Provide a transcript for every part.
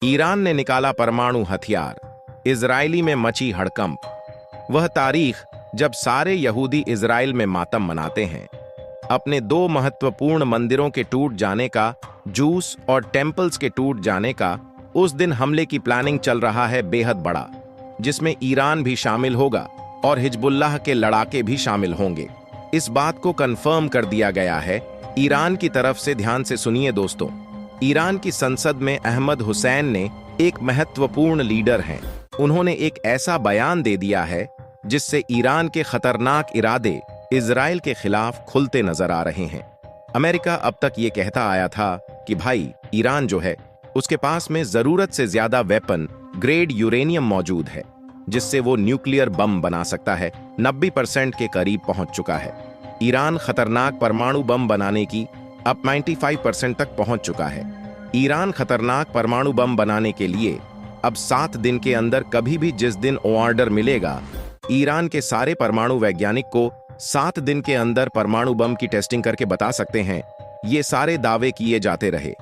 Iran ने निकाला परमाणु हथियार, इजरायली में मची हड़कंप। वह तारीख जब सारे यहूदी इजराइल में मातम मनाते हैं। अपने दो महत्वपूर्ण मंदिरों के टूट जाने का, जूस और टेम्पल्स के टूट जाने का, उस दिन हमले की प्लानिंग चल रहा है बेहद बड़ा, जिसमें ईरान भी शामिल होगा और हिजबुल्लाह के लड़ाके भी शामिल होंगे। इस बात को कंफर्म कर दिया गया है ईरान की तरफ से। ध्यान से सुनिए दोस्तों, ईरान की संसद में अहमद हुसैन ने, एक महत्वपूर्ण लीडर हैं, उन्होंने एक ऐसा बयान दे दिया है जिससे ईरान के खतरनाक इरादे इजराइल के खिलाफ खुलते नजर आ रहे हैं। अमेरिका अब तक ये कहता आया था कि भाई ईरान जो है उसके पास में जरूरत से ज्यादा वेपन ग्रेड यूरेनियम मौजूद है, जिससे वो न्यूक्लियर बम बना सकता है। 90% के करीब पहुंच चुका है। ईरान खतरनाक परमाणु बम बनाने की अब 95% तक पहुंच चुका है। ईरान खतरनाक परमाणु बम बनाने के लिए अब 7 दिन के अंदर, कभी भी जिस दिन ऑर्डर मिलेगा, ईरान के सारे परमाणु वैज्ञानिक को 7 दिन के अंदर परमाणु बम की टेस्टिंग करके बता सकते हैं। ये सारे दावे किए जाते रहे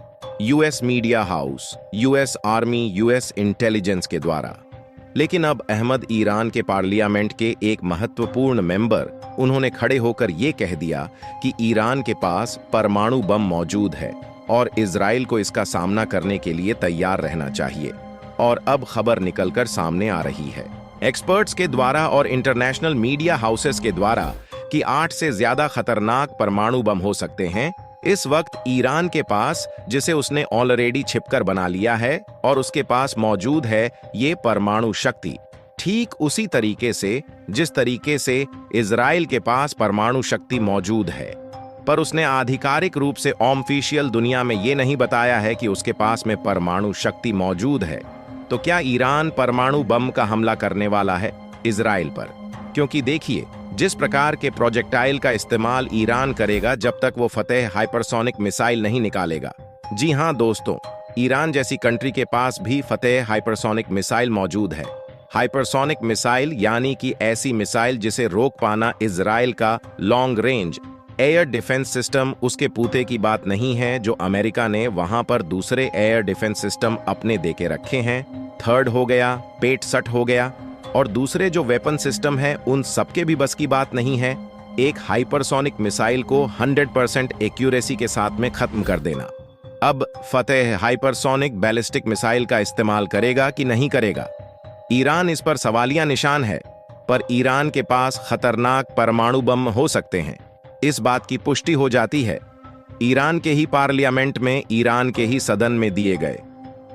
US media house, US army, US intelligence के द्वारा। लेकिन अब अहमद ईरान के पार्लियामेंट के एक महत्वपूर्ण मेंबर, उन्होंने खड़े होकर यह कह दिया कि ईरान के पास परमाणु बम मौजूद है और इजराइल को इसका सामना करने के लिए तैयार रहना चाहिए। और अब खबर निकलकर सामने आ रही है एक्सपर्ट्स के द्वारा और इंटरनेशनल मीडिया हाउसेस के द्वारा कि 8 से ज्यादा खतरनाक परमाणु बम हो सकते हैं इस वक्त ईरान के पास, जिसे उसने ऑलरेडी छिपकर बना लिया है और उसके पास मौजूद है ये परमाणु शक्ति। ठीक उसी तरीके से जिस तरीके से इजराइल के पास परमाणु शक्ति मौजूद है, पर उसने आधिकारिक रूप से ऑफिशियल दुनिया में ये नहीं बताया है कि उसके पास में परमाणु शक्ति मौजूद है। तो क्या ईरान परमाणु बम का हमला करने वाला है इजराइल पर? क्योंकि देखिए, जिस प्रकार के प्रोजेक्टाइल का इस्तेमाल ईरान करेगा जब तक वो फतेह हाइपरसोनिक मिसाइल नहीं निकालेगा। जी हां दोस्तों, ईरान जैसी कंट्री के पास भी फतेह हाइपरसोनिक मिसाइल मौजूद है। हाइपरसोनिक मिसाइल यानी कि ऐसी मिसाइल जिसे रोक पाना इजराइल का long range air defence system उसके पूते की बात नहीं है, जो अमेरिका ने वहां पर दूसरे एयर डिफेंस सिस्टम अपने देके रखे हैं। थर्ड हो गया, पेटसट हो गया, और दूसरे जो वेपन सिस्टम है उन सबके भी बस की बात नहीं है एक हाइपरसोनिक मिसाइल को 100% एक्यूरेसी के साथ में खत्म कर देना। अब फतेह हाइपरसोनिक बैलिस्टिक मिसाइल का इस्तेमाल करेगा कि नहीं करेगा, ईरान इस पर सवालिया निशान है। पर ईरान के पास खतरनाक परमाणु बम हो सकते हैं, इस बात की पुष्टि हो जाती है ईरान के ही पार्लियामेंट में, ईरान के ही सदन में दिए गए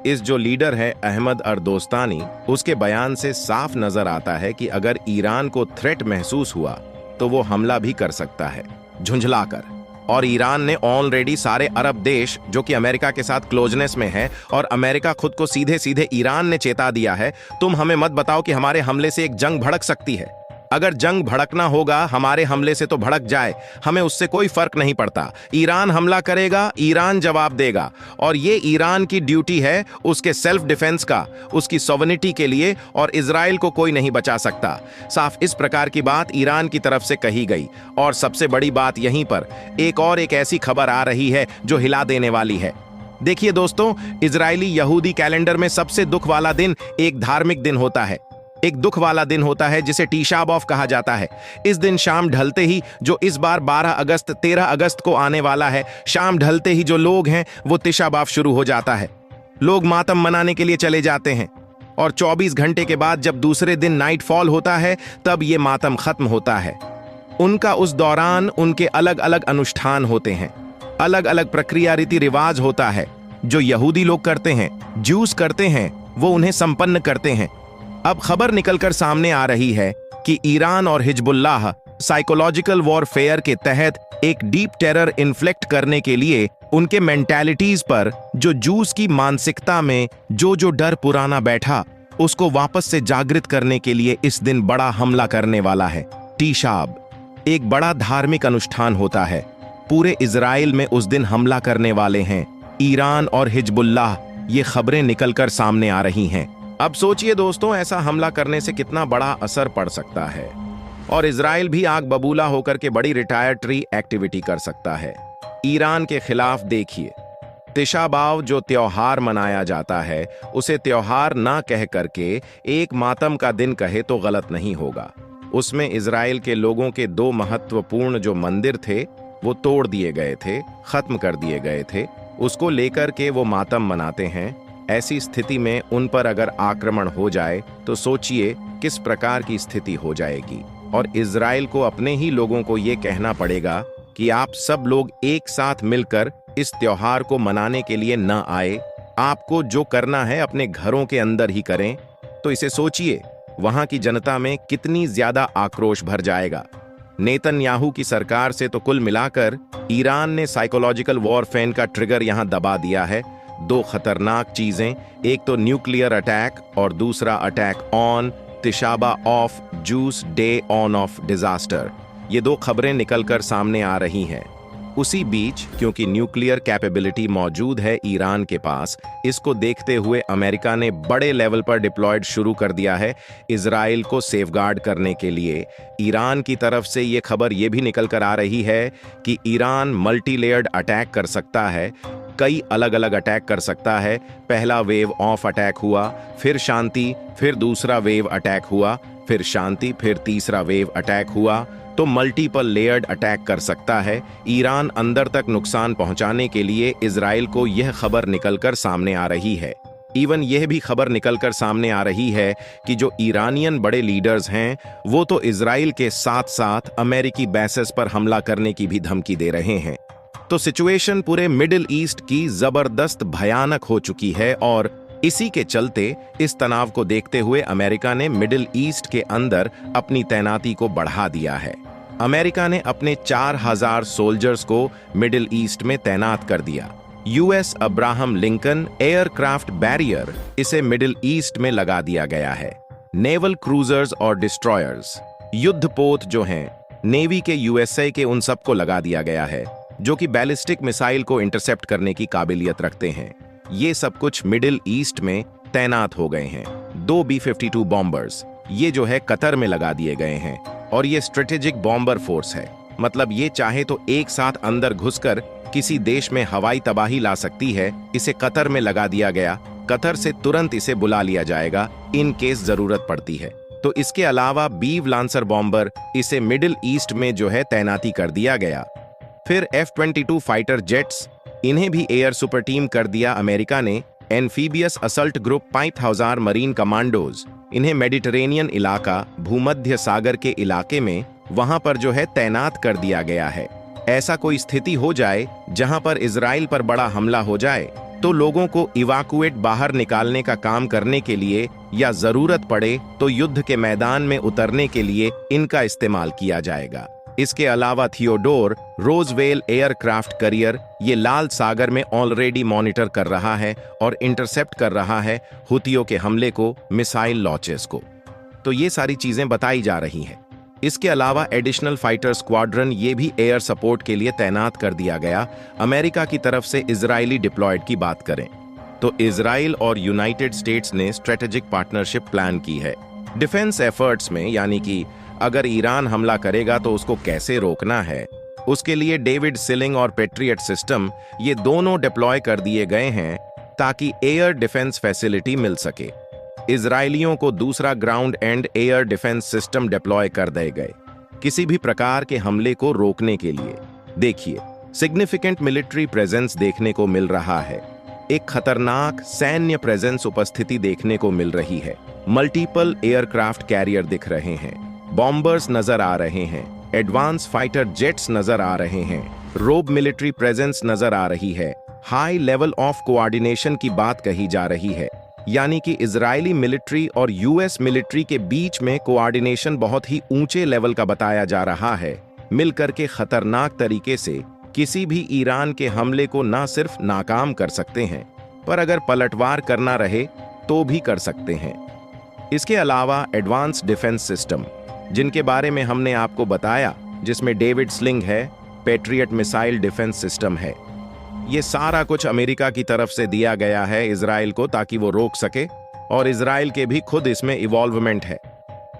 इस जो लीडर है अहमद अर्दोस्तानी, उसके बयान से साफ नजर आता है कि अगर ईरान को थ्रेट महसूस हुआ तो वो हमला भी कर सकता है झुंझलाकर। और ईरान ने ऑलरेडी सारे अरब देश जो कि अमेरिका के साथ क्लोजनेस में है, और अमेरिका खुद को सीधे सीधे ईरान ने चेता दिया है, तुम हमें मत बताओ कि हमारे हमले से एक जंग भड़क सकती है। अगर जंग भड़कना होगा हमारे हमले से तो भड़क जाए, हमें उससे कोई फर्क नहीं पड़ता। ईरान हमला करेगा, ईरान जवाब देगा, और ये ईरान की ड्यूटी है उसके सेल्फ डिफेंस का, उसकी सॉवरेनिटी के लिए, और इजराइल को कोई नहीं बचा सकता। साफ इस प्रकार की बात ईरान की तरफ से कही गई। और सबसे बड़ी बात यहीं पर एक ऐसी खबर आ रही है जो हिला देने वाली है। देखिए दोस्तों, इजरायली यहूदी कैलेंडर में सबसे दुख वाला दिन एक धार्मिक दिन होता है, एक दुख वाला दिन होता है जिसे टीशा बॉफ कहा जाता है। इस दिन शाम ढलते ही, जो इस बार 12 अगस्त 13 अगस्त को आने वाला है, शाम ढलते ही जो लोग हैं वो टीशा बॉफ शुरू हो जाता है। लोग मातम मनाने के लिए चले जाते हैं और 24 घंटे के बाद जब दूसरे दिन नाइट फॉल होता है तब ये मातम खत्म होता है। उनका उस दौरान उनके अलग अलग अनुष्ठान होते हैं, अलग अलग प्रक्रिया रीति रिवाज होता है जो यहूदी लोग करते हैं, ज्यूस करते हैं, वो उन्हें संपन्न करते हैं। अब खबर निकलकर सामने आ रही है कि ईरान और हिजबुल्लाह साइकोलॉजिकल वॉरफेयर के तहत एक डीप टेरर इन्फ्लेक्ट करने के लिए उनके मेंटालिटीज पर, जो जूस की मानसिकता में जो डर पुराना बैठा, उसको वापस से जागृत करने के लिए इस दिन बड़ा हमला करने वाला है। टीशाब एक बड़ा धार्मिक अनुष्ठान होता है, पूरे इजराइल में उस दिन हमला करने वाले हैं ईरान और हिजबुल्लाह। ये खबरें निकलकर सामने आ रही हैं। अब सोचिए दोस्तों, ऐसा हमला करने से कितना बड़ा असर पड़ सकता है, और इजराइल भी आग बबूला होकर के बड़ी रिटायर्ड ट्री एक्टिविटी कर सकता है ईरान के खिलाफ। देखिए, तिशाबाव जो त्योहार मनाया जाता है उसे त्योहार ना कह करके एक मातम का दिन कहे तो गलत नहीं होगा। उसमें इजराइल के लोगों के दो महत्वपूर्ण जो मंदिर थे वो तोड़ दिए गए थे, खत्म कर दिए गए थे, उसको लेकर के वो मातम मनाते हैं। ऐसी स्थिति में उन पर अगर आक्रमण हो जाए तो सोचिए किस प्रकार की स्थिति हो जाएगी। और इजराइल को अपने ही लोगों को ये कहना पड़ेगा कि आप सब लोग एक साथ मिलकर इस त्योहार को मनाने के लिए न आए, आपको जो करना है अपने घरों के अंदर ही करें। तो इसे सोचिए वहां की जनता में कितनी ज्यादा आक्रोश भर जाएगा। नेतन्याहू की सरकार से तो कुल मिलाकर ईरान ने साइकोलॉजिकल वॉरफेयर का ट्रिगर यहां दबा दिया है। दो खतरनाक चीजें, एक तो न्यूक्लियर अटैक और दूसरा attack on Tisha B'Av of Jews day on of disaster. ये दो खबरें निकलकर सामने आ रही हैं। उसी बीच क्योंकि न्यूक्लियर कैपेबिलिटी मौजूद है ईरान के पास, इसको देखते हुए अमेरिका ने बड़े लेवल पर डिप्लॉयड शुरू कर दिया है इजराइल को सेफगार्ड करने के लिए। ईरान की तरफ से ये खबर ये भी निकल कर आ रही है कि ईरान मल्टी लेयर्ड अटैक कर सकता है, कई अलग अलग अटैक कर सकता है। पहला वेव ऑफ अटैक हुआ, फिर शांति, फिर दूसरा वेव अटैक हुआ, फिर शांति, फिर तीसरा वेव अटैक हुआ। तो मल्टीपल लेयर्ड अटैक कर सकता है। ईरान अंदर तक नुकसान पहुंचाने के लिए इजराइल को यह खबर निकलकर सामने आ रही है। इवन यह भी खबर निकलकर सामने आ रही है कि जो ईरानियन बड़े लीडर्स हैं वो तो इजराइल के साथ साथ अमेरिकी बेसेस पर हमला करने की भी धमकी दे रहे हैं। तो सिचुएशन पूरे मिडिल ईस्ट की जबरदस्त भयानक हो चुकी है और इसी के चलते इस तनाव को देखते हुए अमेरिका ने मिडिल ईस्ट के अंदर अपनी तैनाती को बढ़ा दिया है। अमेरिका ने अपने 4000 सोल्जर्स को मिडिल ईस्ट में तैनात कर दिया। US Abraham Lincoln aircraft barrier इसे मिडिल ईस्ट में लगा दिया गया है। नेवल क्रूजर्स और डिस्ट्रॉयर्स, युद्धपोत जो हैं नेवी के, यूएसए के, उन सबको लगा दिया गया है जो कि बैलिस्टिक मिसाइल को इंटरसेप्ट करने की काबिलियत रखते हैं। ये सब कुछ मिडिल ईस्ट में तैनात हो गए हैं। 2 B-52 बॉम्बर्स ये जो है कतर में लगा दिए गए हैं और ये स्ट्रेटेजिक बॉम्बर फोर्स है। मतलब ये चाहे तो एक साथ अंदर घुसकर किसी देश में हवाई तबाही ला सकती है। इसे कतर में लगा दिया गया, कतर से तुरंत इसे बुला लिया जाएगा इन केस जरूरत पड़ती है। तो इसके अलावा बीव लांसर बॉम्बर, इसे मिडिल ईस्ट में जो है तैनाती कर दिया गया। फिर F-22 फाइटर जेट्स, इन्हें भी एयर सुपर टीम कर दिया अमेरिका ने। Amphibious assault group 5000 marine commandos, इन्हें मेडिटेरेनियन इलाका, भूमध्य सागर के इलाके में वहां पर जो है तैनात कर दिया गया है। ऐसा कोई स्थिति हो जाए जहां पर इजराइल पर बड़ा हमला हो जाए तो लोगों को इवाकुएट बाहर निकालने का काम करने के लिए या जरूरत पड़े तो युद्ध के मैदान में उतरने के लिए इनका इस्तेमाल किया जाएगा। इसके अलावा थियोडोर रोजवेल एयरक्राफ्ट करियर ये लाल सागर में ऑलरेडी मॉनिटर कर रहा है और इंटरसेप्ट कर रहा है हुतियों के हमले को, मिसाइल लॉन्चेस को। तो ये सारी चीजें बताई जा रही हैं। इसके अलावा एडिशनल फाइटर स्क्वाड्रन ये भी एयर सपोर्ट के लिए तैनात कर दिया गया। अमेरिका की तरफ से इजरायली डिप्लॉयड की बात करें तो इजराइल और यूनाइटेड स्टेट्स ने स्ट्रेटेजिक पार्टनरशिप प्लान की है डिफेंस एफर्ट्स में, यानी कि अगर ईरान हमला करेगा तो उसको कैसे रोकना है। उसके लिए डेविड सिलिंग और पेट्रियट सिस्टम ये दोनों डिप्लॉय कर दिए गए हैं ताकि एयर डिफेंस फैसिलिटी मिल सके। इजरायलियों को दूसरा ground and air defence system deploy कर दिए गए किसी भी प्रकार के हमले को रोकने के लिए। देखिए, सिग्निफिकेंट मिलिट्री प्रेजेंस देखने को मिल रहा है। एक खतरनाक सैन्य प्रेजेंस उपस्थिति देखने को मिल रही है। मल्टीपल एयरक्राफ्ट कैरियर दिख रहे हैं, बॉम्बर्स नजर आ रहे हैं, एडवांस फाइटर जेट्स नजर आ रहे हैं, रोब मिलिट्री प्रेजेंस नजर आ रही है। हाई लेवल ऑफ कोऑर्डिनेशन की बात कही जा रही है, यानी कि इजरायली मिलिट्री और यूएस मिलिट्री के बीच में कोऑर्डिनेशन बहुत ही ऊंचे लेवल का बताया जा रहा है। मिलकर के खतरनाक तरीके से किसी भी ईरान के हमले को ना सिर्फ नाकाम कर सकते हैं पर अगर पलटवार करना रहे तो भी कर सकते हैं। इसके अलावा एडवांस डिफेंस सिस्टम जिनके बारे में हमने आपको बताया, जिसमें डेविड स्लिंग है, पेट्रियट मिसाइल डिफेंस सिस्टम है, ये सारा कुछ अमेरिका की तरफ से दिया गया है इजराइल को ताकि वो रोक सके और इजराइल के भी खुद इसमें इवॉल्वमेंट है।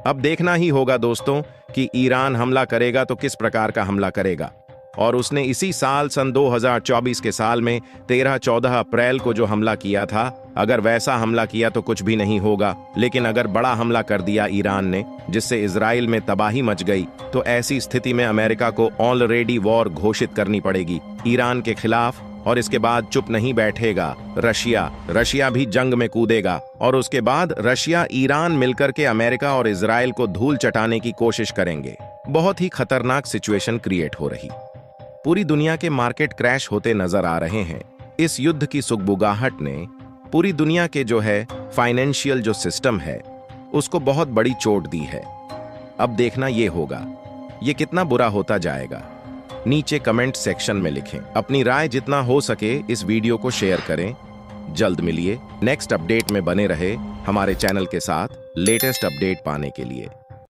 अब देखना ही होगा दोस्तों कि ईरान हमला करेगा तो किस प्रकार का हमला करेगा। और उसने इसी साल सन 2024 के साल में 13-14 अप्रैल को जो हमला किया था, अगर वैसा हमला किया तो कुछ भी नहीं होगा, लेकिन अगर बड़ा हमला कर दिया ईरान ने जिससे इजराइल में तबाही मच गई, तो ऐसी स्थिति में अमेरिका को ऑलरेडी वॉर घोषित करनी पड़ेगी ईरान के खिलाफ। और इसके बाद चुप नहीं बैठेगा रशिया भी जंग में कूदेगा, और उसके बाद रशिया ईरान मिलकर के अमेरिका और इजराइल को धूल चटाने की कोशिश करेंगे। बहुत ही खतरनाक सिचुएशन क्रिएट हो रही। पूरी दुनिया के मार्केट क्रैश होते नजर आ रहे हैं। इस युद्ध की सुगबुगाहट ने पूरी दुनिया के जो है फाइनेंशियल जो सिस्टम है उसको बहुत बड़ी चोट दी है। अब देखना ये होगा ये कितना बुरा होता जाएगा। नीचे कमेंट सेक्शन में लिखें अपनी राय, जितना हो सके इस वीडियो को शेयर करें। जल्द मिलिए नेक्स्ट अपडेट में, बने रहे हमारे चैनल के साथ लेटेस्ट अपडेट पाने के लिए।